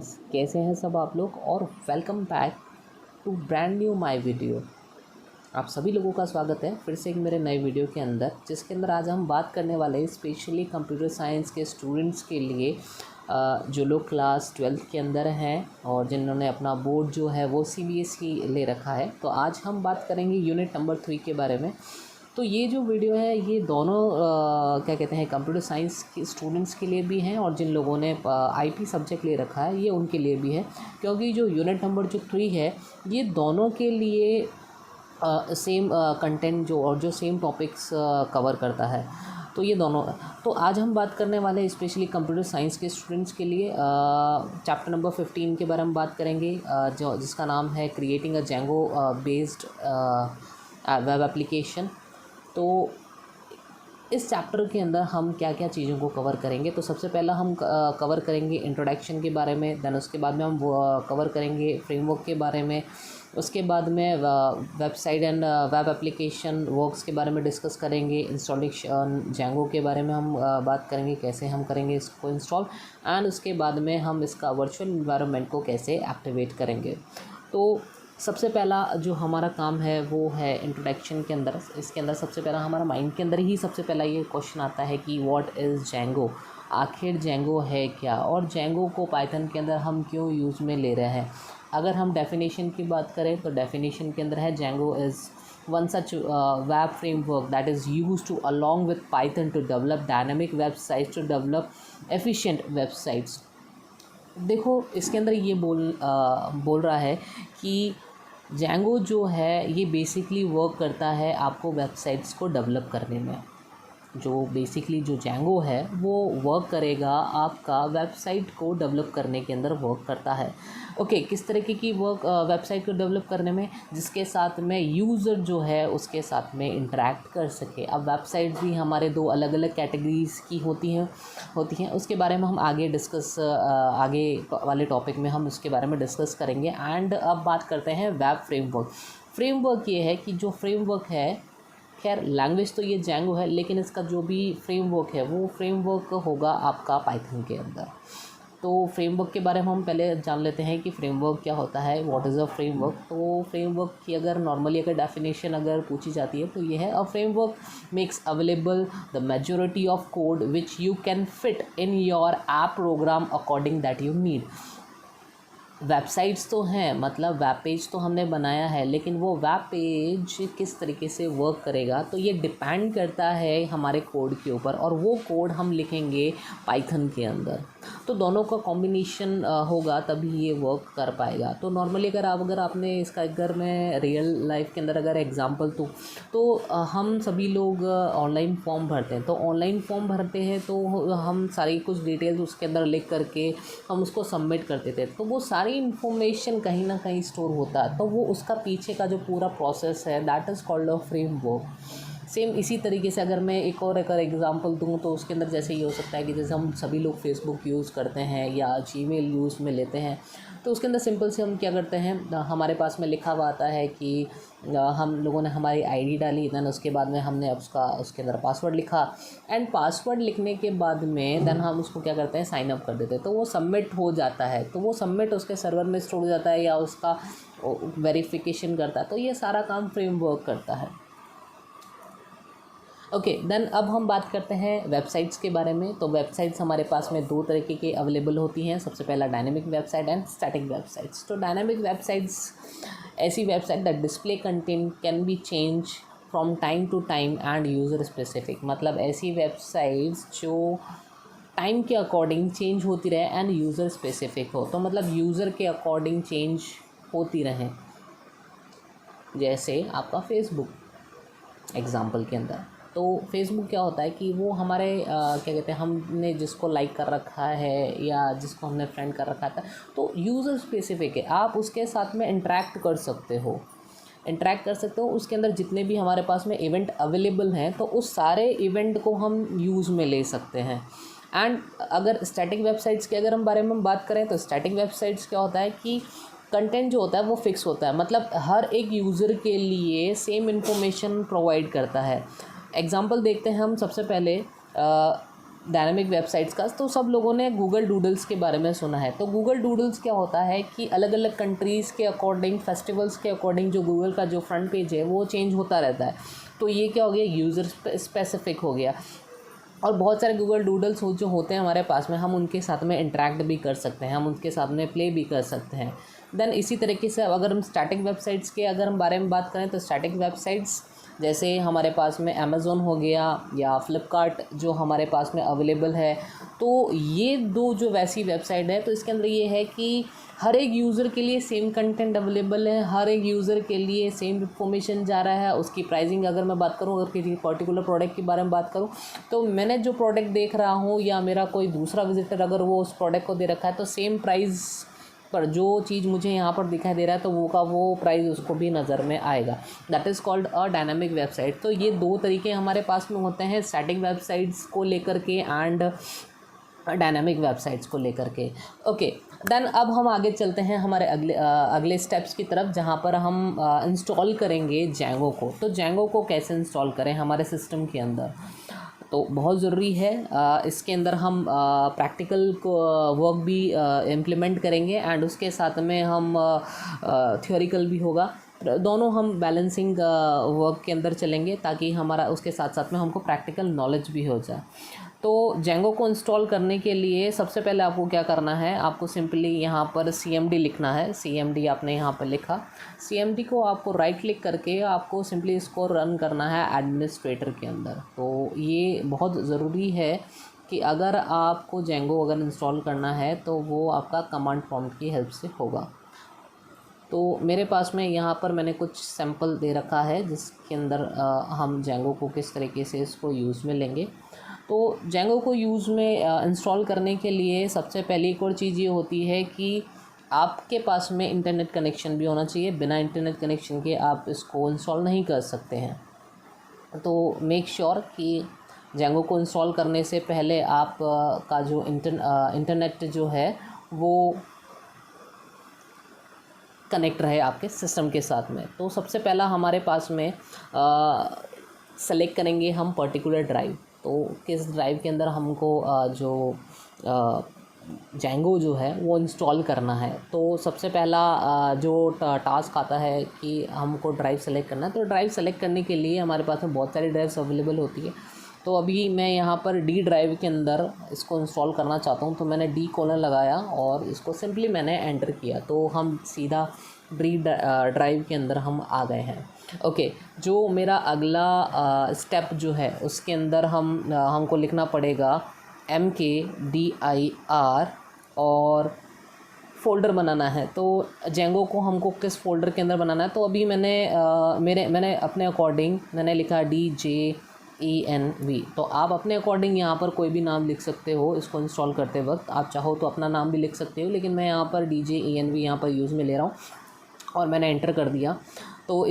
Guys, कैसे हैं सब आप लोग और welcome back to brand new my video. आप सभी लोगों का स्वागत है फिर से एक मेरे नए वीडियो के अंदर, जिसके अंदर आज हम बात करने वाले हैं स्पेशली कंप्यूटर साइंस के स्टूडेंट्स के लिए, जो लोग क्लास 12th के अंदर हैं और जिन्होंने अपना बोर्ड जो है वो CBSE ले रखा है। तो आज हम बात करेंगे यूनिट नंबर 3 के बारे में। तो ये जो वीडियो है ये दोनों क्या कहते हैं कंप्यूटर साइंस के स्टूडेंट्स के लिए भी हैं और जिन लोगों ने IP सब्जेक्ट ले रखा है ये उनके लिए भी है, क्योंकि जो यूनिट नंबर जो 3 है ये दोनों के लिए सेम कंटेंट जो सेम टॉपिक्स कवर करता है। तो ये दोनों, तो आज हम बात करने वाले हैं स्पेशली कंप्यूटर साइंस के स्टूडेंट्स के लिए चैप्टर नंबर 15 के बारे में बात करेंगे, जिसका नाम है creating a Django based web application. तो इस चैप्टर के अंदर हम क्या क्या चीज़ों को कवर करेंगे, तो सबसे पहला हम कवर करेंगे इंट्रोडक्शन के बारे में, देन उसके बाद में हम कवर करेंगे फ्रेमवर्क के बारे में, उसके बाद में website and web application works के बारे में डिस्कस करेंगे, इंस्टॉलेशन जेंगो के बारे में हम बात करेंगे कैसे हम करेंगे इसको इंस्टॉल, एंड उसके बाद में हम इसका वर्चुअल इन्वायरमेंट को कैसे एक्टिवेट करेंगे। तो सबसे पहला जो हमारा काम है वो है इंट्रोडक्शन के अंदर। इसके अंदर सबसे पहला हमारा माइंड के अंदर ही सबसे पहला ये क्वेश्चन आता है कि व्हाट इज़ जेंगो, आखिर जेंगो है क्या और जेंगो को पाइथन के अंदर हम क्यों यूज़ में ले रहे हैं। अगर हम डेफिनेशन की बात करें तो डेफिनेशन के अंदर है Django is one such web framework that is use to along with Python to develop dynamic websites, to develop efficient websites. देखो इसके अंदर ये बोल रहा है कि जेंगो जो है ये बेसिकली वर्क करता है आपको वेबसाइट्स को डेवलप करने में। जो बेसिकली जो जेंगो है वो वर्क करेगा आपका वेबसाइट को डेवलप करने के अंदर वर्क करता है। ओके, किस तरीके की वर्क वेबसाइट को डेवलप करने में, जिसके साथ में यूज़र जो है उसके साथ में इंटरेक्ट कर सके। अब वेबसाइट्स भी हमारे दो अलग अलग कैटेगरीज़ की होती हैं, उसके बारे में हम आगे आगे वाले टॉपिक में हम उसके बारे में डिस्कस करेंगे। एंड अब बात करते हैं वेब फ्रेमवर्क ये है कि जो फ्रेमवर्क है, खैर लैंग्वेज तो ये जेंगो है, लेकिन इसका जो भी फ्रेमवर्क है वो फ्रेमवर्क होगा आपका पाइथन के अंदर। तो फ्रेमवर्क के बारे में हम पहले जान लेते हैं कि फ्रेमवर्क क्या होता है, व्हाट इज़ अ फ्रेमवर्क। तो फ्रेमवर्क की अगर नॉर्मली डेफिनेशन अगर पूछी जाती है तो ये है, a framework makes available the majority of code which you can fit in your app program according that you need. Websites तो हैं, मतलब वेब पेज तो हमने बनाया है, लेकिन वो वेब पेज किस तरीके से वर्क करेगा तो ये डिपेंड करता है हमारे कोड के ऊपर, और वो कोड हम लिखेंगे पाइथन के अंदर। तो दोनों का कॉम्बिनेशन होगा तभी ये वर्क कर पाएगा। तो नॉर्मली अगर आपने इसका अगर मैं रियल लाइफ के अंदर अगर एग्जांपल दूँ तो हम सभी लोग ऑनलाइन फॉर्म भरते हैं। तो ऑनलाइन फॉर्म भरते हैं तो हम सारी कुछ डिटेल्स उसके अंदर लिख करके हम उसको सबमिट करते थे, तो वो सारी इन्फॉर्मेशन कहीं ना कहीं स्टोर होता है। तो वो उसका पीछे का जो पूरा प्रोसेस है that is called a framework. Same इसी तरीके से अगर मैं एक और एग्जांपल दूँ तो उसके अंदर जैसे ये हो सकता है कि जैसे हम सभी लोग फेसबुक यूज़ करते हैं या जीमेल यूज़ में लेते हैं, तो उसके अंदर सिंपल से हम क्या करते हैं, हमारे पास में लिखा हुआ आता है कि हम लोगों ने हमारी ID डाली, देन उसके बाद में हमने उसके अंदर पासवर्ड लिखा, एंड पासवर्ड लिखने के बाद में देन हम उसको क्या करते हैं, साइन अप कर देते हैं। तो वो सबमिट हो जाता है, तो वो सबमिट उसके सर्वर में स्टोर हो जाता है या उसका वेरिफिकेशन करता है। तो ये सारा काम फ्रेमवर्क करता है। ओके, देन अब हम बात करते हैं वेबसाइट्स के बारे में। तो वेबसाइट्स हमारे पास में दो तरीके के अवेलेबल होती हैं, सबसे पहला dynamic website and static websites. तो डायनेमिक वेबसाइट्स ऐसी website that display content can be change from time to time and user specific, मतलब ऐसी वेबसाइट्स जो टाइम के अकॉर्डिंग चेंज होती रहे एंड यूज़र स्पेसिफिक हो। तो मतलब यूज़र के अकॉर्डिंग चेंज होती रहें, जैसे आपका फेसबुक एग्ज़ाम्पल के अंदर। तो फेसबुक क्या होता है कि वो हमारे क्या कहते हैं, हमने जिसको लाइक कर रखा है या जिसको हमने फ्रेंड कर रखा था, तो यूज़र स्पेसिफिक है, आप उसके साथ में इंटरेक्ट कर सकते हो। उसके अंदर जितने भी हमारे पास में इवेंट अवेलेबल हैं तो उस सारे इवेंट को हम यूज़ में ले सकते हैं। एंड अगर स्टैटिक वेबसाइट्स के अगर हम बारे में बात करें तो स्टैटिक वेबसाइट्स क्या होता है कि कंटेंट जो होता है वो फिक्स होता है, मतलब हर एक यूज़र के लिए सेम इन्फॉर्मेशन प्रोवाइड करता है। एग्जांपल देखते हैं हम सबसे पहले डायनामिक वेबसाइट्स का, तो सब लोगों ने गूगल डूडल्स के बारे में सुना है। तो गूगल डूडल्स क्या होता है कि अलग अलग कंट्रीज़ के अकॉर्डिंग, फेस्टिवल्स के अकॉर्डिंग जो गूगल का जो फ्रंट पेज है वो चेंज होता रहता है। तो ये क्या हो गया, यूज़र स्पेसिफिक हो गया। और बहुत सारे गूगल डूडल्स जो होते हैं हमारे पास में, हम उनके साथ में इंटरेक्ट भी कर सकते हैं, हम उनके साथ में प्ले भी कर सकते हैं। देन इसी तरीके से अगर हम स्टैटिक वेबसाइट्स के अगर हम बारे में बात करें, तो स्टैटिक वेबसाइट्स जैसे हमारे पास में अमेज़ोन हो गया या फ्लिपकार्ट जो हमारे पास में अवेलेबल है, तो ये दो जो वैसी वेबसाइट है, तो इसके अंदर ये है कि हर एक यूज़र के लिए सेम कंटेंट अवेलेबल है, हर एक यूज़र के लिए सेम इन्फॉर्मेशन जा रहा है। उसकी प्राइसिंग अगर मैं बात करूँ, अगर किसी पर्टिकुलर प्रोडक्ट के बारे में बात करूँ, तो मैंने जो प्रोडक्ट देख रहा हूँ या मेरा कोई दूसरा विजिटर अगर वो उस प्रोडक्ट को दे रखा है, तो सेम प्राइस पर जो चीज़ मुझे यहाँ पर दिखाई दे रहा है, तो वो प्राइस उसको भी नज़र में आएगा। That is called a dynamic website. तो ये दो तरीके हमारे पास में होते हैं, स्टैटिक वेबसाइट्स को लेकर के एंड डायनामिक वेबसाइट्स को लेकर के। ओके, देन अब हम आगे चलते हैं हमारे अगले स्टेप्स की तरफ, जहाँ पर हम इंस्टॉल करेंगे जेंगो को। तो जेंगो को कैसे इंस्टॉल करें हमारे सिस्टम के अंदर, तो बहुत ज़रूरी है। इसके अंदर हम प्रैक्टिकल वर्क भी इम्प्लीमेंट करेंगे एंड उसके साथ में हम थ्योरिकल भी होगा। दोनों हम बैलेंसिंग वर्क के अंदर चलेंगे, ताकि हमारा उसके साथ साथ में हमको प्रैक्टिकल नॉलेज भी हो जाए। तो जेंगो को इंस्टॉल करने के लिए सबसे पहले आपको क्या करना है, आपको सिंपली यहाँ पर CMD लिखना है। CMD आपने यहाँ पर लिखा, CMD को आपको राइट क्लिक करके आपको सिंपली इसको रन करना है एडमिनिस्ट्रेटर के अंदर। तो ये बहुत ज़रूरी है कि अगर आपको जेंगो अगर इंस्टॉल करना है, तो वो आपका कमांड प्रॉम्प्ट की हेल्प से होगा। तो मेरे पास में यहाँ पर मैंने कुछ सैम्पल दे रखा है, जिसके अंदर हम जेंगो को किस तरीके से इसको यूज़ में लेंगे। तो जेंगो को यूज़ में इंस्टॉल करने के लिए सबसे पहली एक और चीज़ ये होती है कि आपके पास में इंटरनेट कनेक्शन भी होना चाहिए। बिना इंटरनेट कनेक्शन के आप इसको इंस्टॉल नहीं कर सकते हैं। तो मेक श्योर कि जेंगो को इंस्टॉल करने से पहले आप का जो इंटरनेट जो है वो कनेक्ट रहे आपके सिस्टम के साथ में। तो सबसे पहला हमारे पास में सेलेक्ट करेंगे हम पर्टिकुलर ड्राइव। तो किस ड्राइव के अंदर हमको जो जेंगो जो है वो इंस्टॉल करना है। तो सबसे पहला जो टास्क आता है कि हमको ड्राइव सेलेक्ट करना है। तो ड्राइव सेलेक्ट करने के लिए हमारे पास में बहुत सारी ड्राइव्स अवेलेबल होती है। तो अभी मैं यहाँ पर D ड्राइव के अंदर इसको इंस्टॉल करना चाहता हूँ, तो मैंने D कोलन लगाया और इसको सिंपली मैंने एंटर किया, तो हम सीधा D ड्राइव के अंदर हम आ गए हैं। ओके, जो मेरा अगला स्टेप जो है उसके अंदर हमको लिखना पड़ेगा MKDIR और फ़ोल्डर बनाना है। तो जेंगो को हमको किस फ़ोल्डर के अंदर बनाना है, तो अभी मैंने अपने अकॉर्डिंग मैंने लिखा DJENV। तो आप अपने अकॉर्डिंग यहाँ पर कोई भी नाम लिख सकते हो। इसको इंस्टॉल करते वक्त आप चाहो तो अपना नाम भी लिख सकते हो, लेकिन मैं यहाँ पर DJENV यहाँ पर यूज़ में ले रहा हूँ और मैंने एंटर कर दिया। तो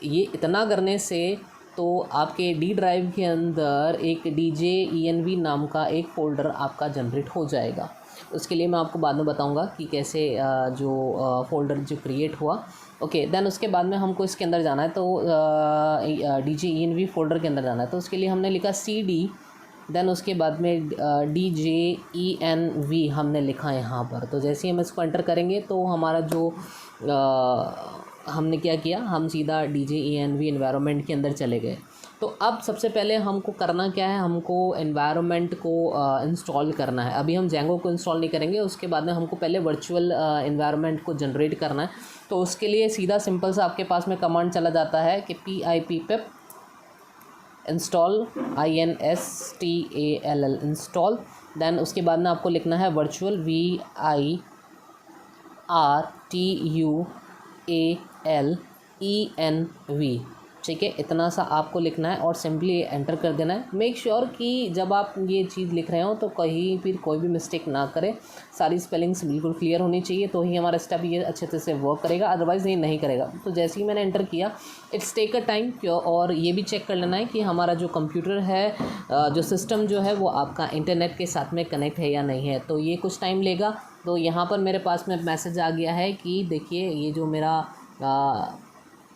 ये इतना करने से तो आपके D ड्राइव के अंदर एक DJENV नाम का एक फ़ोल्डर आपका जनरेट हो जाएगा। उसके लिए मैं आपको बाद में बताऊंगा कि कैसे जो फ़ोल्डर जो क्रिएट हुआ। ओके, देन उसके बाद में हमको इसके अंदर जाना है। तो DJENV फ़ोल्डर के अंदर जाना है। तो उसके लिए हमने लिखा CD, देन उसके बाद में DJENV हमने लिखा है यहाँ पर। तो जैसे ही हम इसको एंटर करेंगे तो हमारा जो हमने क्या किया, हम सीधा DJENV एनवायरनमेंट के अंदर चले गए। तो अब सबसे पहले हमको करना क्या है, हमको एनवायरनमेंट को इंस्टॉल करना है। अभी हम जेंगो को इंस्टॉल नहीं करेंगे, उसके बाद में हमको पहले वर्चुअल एनवायरनमेंट को जनरेट करना है। तो उसके लिए सीधा सिंपल सा आपके पास में कमांड चला जाता है कि pip install INSTALL install. Then उसके बाद में आपको लिखना है वर्चुअल VIRTUALENV। ठीक है, इतना सा आपको लिखना है और सिंपली एंटर कर देना है। मेक श्योर कि जब आप ये चीज़ लिख रहे हो तो कहीं फिर कोई भी मिस्टेक ना करें, सारी स्पेलिंग्स बिल्कुल क्लियर होनी चाहिए, तो ही हमारा स्टेप ये अच्छे तरह से वर्क करेगा, अदरवाइज़ ये नहीं करेगा। तो जैसे ही मैंने एंटर किया, इट्स टेक अ टाइम। और ये भी चेक कर लेना है कि हमारा जो कंप्यूटर है, जो सिस्टम जो है वो आपका इंटरनेट के साथ में कनेक्ट है या नहीं है। तो ये कुछ टाइम लेगा। तो यहाँ पर मेरे पास में मैसेज आ गया है कि देखिए ये जो मेरा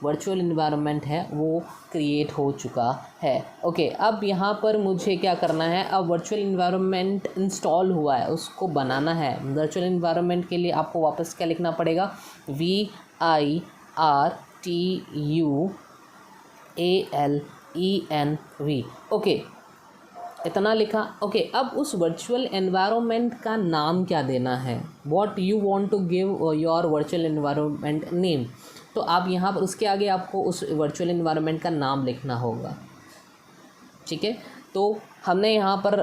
वर्चुअल इन्वायरमेंट है वो क्रिएट हो चुका है। ओके, अब यहाँ पर मुझे क्या करना है, अब वर्चुअल इन्वायरमेंट इंस्टॉल हुआ है उसको बनाना है। वर्चुअल इन्वायरमेंट के लिए आपको वापस क्या लिखना पड़ेगा, VIRTUALENV। ओके, इतना लिखा। ओके, अब उस वर्चुअल एनवायरनमेंट का नाम क्या देना है, what you want to give your virtual environment name. तो आप यहाँ पर उसके आगे आपको उस वर्चुअल एनवायरनमेंट का नाम लिखना होगा। ठीक है, तो हमने यहाँ पर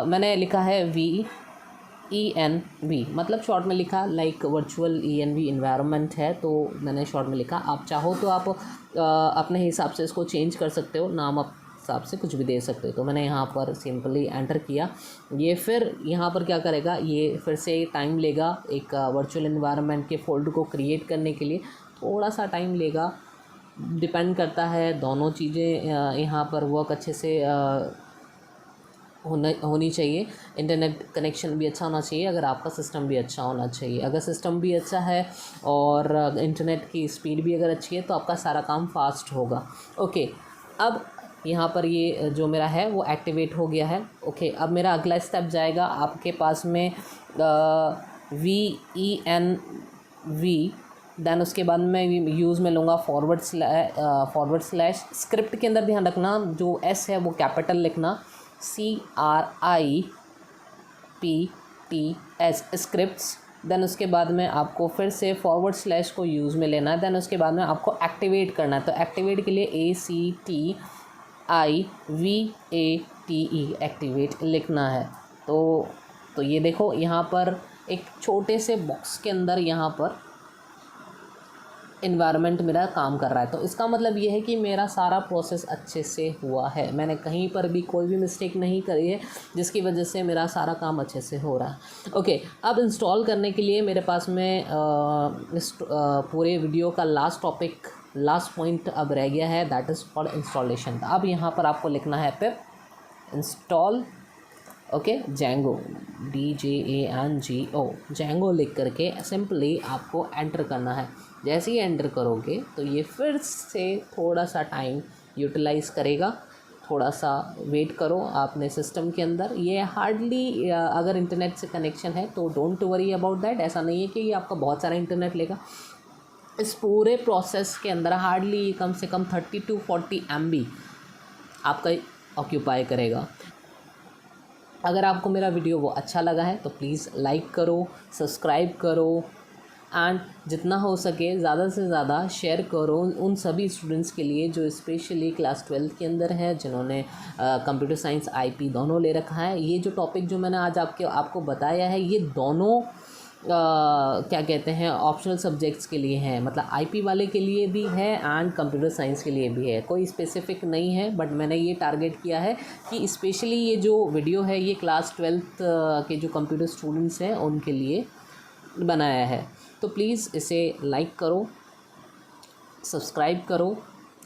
मैंने लिखा है VENV, मतलब शॉर्ट में लिखा लाइक वर्चुअल ENV इन्वायरमेंट है, तो मैंने शॉर्ट में लिखा। आप चाहो तो आप अपने हिसाब से इसको चेंज कर सकते हो, नाम आप हिसाब से कुछ भी दे सकते हो। तो मैंने यहाँ पर सिंपली एंटर किया। ये फिर यहाँ पर क्या करेगा, ये फिर से टाइम लेगा एक वर्चुअल एनवायरनमेंट के फोल्डर को क्रिएट करने के लिए, थोड़ा सा टाइम लेगा, डिपेंड करता है। दोनों चीज़ें यहाँ पर वर्क अच्छे से होनी चाहिए। इंटरनेट कनेक्शन भी अच्छा होना चाहिए, अगर आपका सिस्टम भी अच्छा होना चाहिए। अगर सिस्टम भी अच्छा है और इंटरनेट की स्पीड भी अगर अच्छी है तो आपका सारा काम फास्ट होगा। ओके, अब यहाँ पर ये जो मेरा है वो एक्टिवेट हो गया है। ओके, अब मेरा अगला स्टेप जाएगा आपके पास में VENV, देन उसके बाद मैं यूज़ में लूँगा फॉरवर्ड स्लैश। स्क्रिप्ट के अंदर ध्यान रखना जो S है वो कैपिटल लिखना, CRIPTS स्क्रिप्ट्स। देन उसके बाद में आपको फिर से फॉरवर्ड स्लैश को यूज़ में लेना है। देन उसके बाद में आपको एक्टिवेट करना है, तो एक्टिवेट के लिए ACTIVATE एक्टिवेट लिखना है। तो ये देखो यहाँ पर एक छोटे से बॉक्स के अंदर यहाँ पर इन्वायरमेंट मेरा काम कर रहा है। तो इसका मतलब ये है कि मेरा सारा प्रोसेस अच्छे से हुआ है, मैंने कहीं पर भी कोई भी मिस्टेक नहीं करी है, जिसकी वजह से मेरा सारा काम अच्छे से हो रहा है। ओके, अब इंस्टॉल करने के लिए मेरे पास में इस पूरे वीडियो का लास्ट पॉइंट अब रह गया है, दैट इज़ फॉर इंस्टॉलेशन। अब यहाँ पर आपको लिखना है पिप इंस्टॉल Django DJANGO Django लिख करके सिंपली आपको एंटर करना है। जैसे ही एंटर करोगे तो ये फिर से थोड़ा सा टाइम यूटिलाइज़ करेगा, थोड़ा सा वेट करो आपने सिस्टम के अंदर। ये हार्डली अगर इंटरनेट से कनेक्शन है तो डोंट वरी अबाउट दैट, ऐसा नहीं है कि ये आपका बहुत सारा इंटरनेट लेगा। इस पूरे प्रोसेस के अंदर हार्डली कम से कम 30 to 40 MB आपका ऑक्यूपाई करेगा। अगर आपको मेरा वीडियो वो अच्छा लगा है तो प्लीज़ लाइक करो, सब्सक्राइब करो एंड जितना हो सके ज़्यादा से ज़्यादा शेयर करो उन सभी स्टूडेंट्स के लिए जो स्पेशली क्लास 12 के अंदर है, जिन्होंने कंप्यूटर साइंस IP दोनों ले रखा है। ये जो टॉपिक जो मैंने आज आपको बताया है ये दोनों क्या कहते हैं ऑप्शनल सब्जेक्ट्स के लिए हैं, मतलब IP वाले के लिए भी है एंड कंप्यूटर साइंस के लिए भी है, कोई स्पेसिफिक नहीं है। बट मैंने ये टारगेट किया है कि स्पेशली ये जो वीडियो है ये क्लास 12 के जो कंप्यूटर स्टूडेंट्स हैं उनके लिए बनाया है। तो प्लीज़ इसे लाइक करो, सब्सक्राइब करो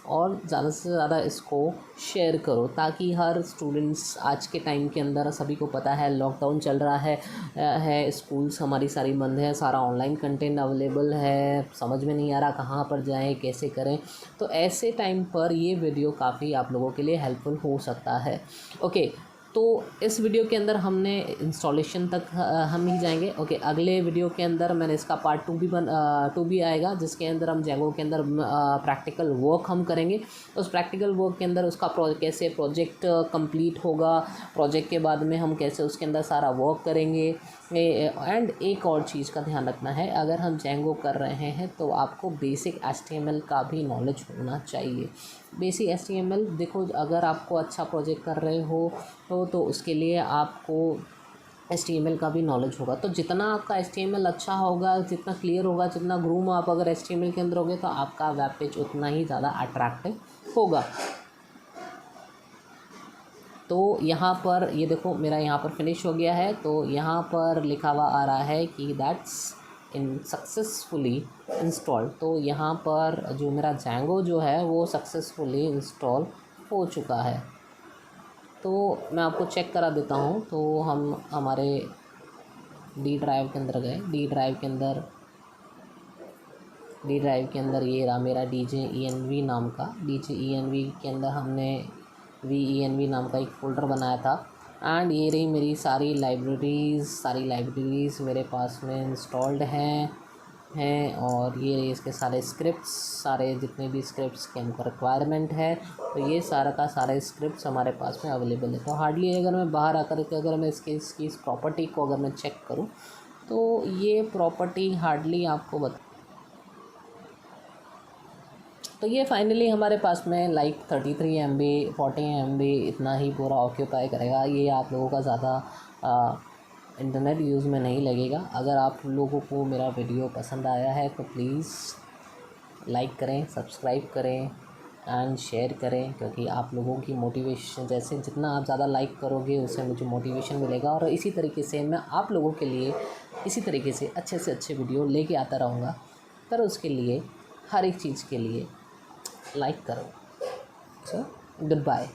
और ज़्यादा से ज़्यादा इसको शेयर करो, ताकि हर स्टूडेंट्स आज के टाइम के अंदर सभी को पता है लॉकडाउन चल रहा है स्कूल्स हमारी सारी बंद है, सारा ऑनलाइन कंटेंट अवेलेबल है, समझ में नहीं आ रहा कहाँ पर जाएं कैसे करें। तो ऐसे टाइम पर ये वीडियो काफ़ी आप लोगों के लिए हेल्पफुल हो सकता है। ओके, तो इस वीडियो के अंदर हमने इंस्टॉलेशन तक हम ही जाएंगे। ओके, अगले वीडियो के अंदर मैंने इसका पार्ट 2 भी आएगा, जिसके अंदर हम Django के अंदर प्रैक्टिकल वर्क हम करेंगे। उस प्रैक्टिकल वर्क के अंदर उसका कैसे प्रोजेक्ट कंप्लीट होगा, प्रोजेक्ट के बाद में हम कैसे उसके अंदर सारा वर्क करेंगे। एंड एक और चीज़ का ध्यान रखना है, अगर हम Django कर रहे हैं तो आपको बेसिक HTML का भी नॉलेज होना चाहिए। बेसिक HTML देखो, अगर आपको अच्छा प्रोजेक्ट कर रहे हो तो उसके लिए आपको HTML का भी नॉलेज होगा। तो जितना आपका HTML अच्छा होगा, जितना क्लियर होगा, जितना ग्रूम आप अगर HTML के अंदर होगे तो आपका वेब पेज उतना ही ज़्यादा अट्रैक्टिव होगा। तो यहाँ पर ये देखो मेरा यहाँ पर फिनिश हो गया है, तो यहाँ पर लिखा हुआ आ रहा है कि दैट्स इन सक्सेसफुली इंस्टॉल। तो यहाँ पर जो मेरा Django जो है वो सक्सेसफुली इंस्टॉल हो चुका है। तो मैं आपको चेक करा देता हूँ। तो हम हमारे D ड्राइव के अंदर गए, D ड्राइव के अंदर डी ड्राइव के अंदर ये रहा मेरा DJENV नाम का, DJENV के अंदर हमने VENV नाम का एक फ़ोल्डर बनाया था। एंड ये रही मेरी सारी लाइब्रेरीज़ मेरे पास में इंस्टॉल्ड हैं और ये रही इसके सारे स्क्रिप्ट्स, सारे जितने भी स्क्रिप्ट्स के हमको रिक्वायरमेंट है, तो ये सारा का सारे स्क्रिप्ट्स हमारे पास में अवेलेबल है। तो हार्डली अगर मैं बाहर आकर के अगर मैं इसकी इस प्रॉपर्टी को अगर मैं चेक करूँ तो ये प्रॉपर्टी हार्डली आपको तो ये फाइनली हमारे पास में लाइक 33 MB 40 MB इतना ही पूरा ऑक्यूपाई करेगा। ये आप लोगों का ज़्यादा इंटरनेट यूज़ में नहीं लगेगा। अगर आप लोगों को मेरा वीडियो पसंद आया है तो प्लीज़ लाइक करें, सब्सक्राइब करें एंड शेयर करें, क्योंकि आप लोगों की मोटिवेशन, जैसे जितना आप ज़्यादा लाइक करोगे उससे मुझे मोटिवेशन मिलेगा और इसी तरीके से मैं आप लोगों के लिए इसी तरीके से अच्छे वीडियो लेके आता रहूँगा। पर उसके लिए हर एक चीज़ के लिए लाइक करो। So good bye.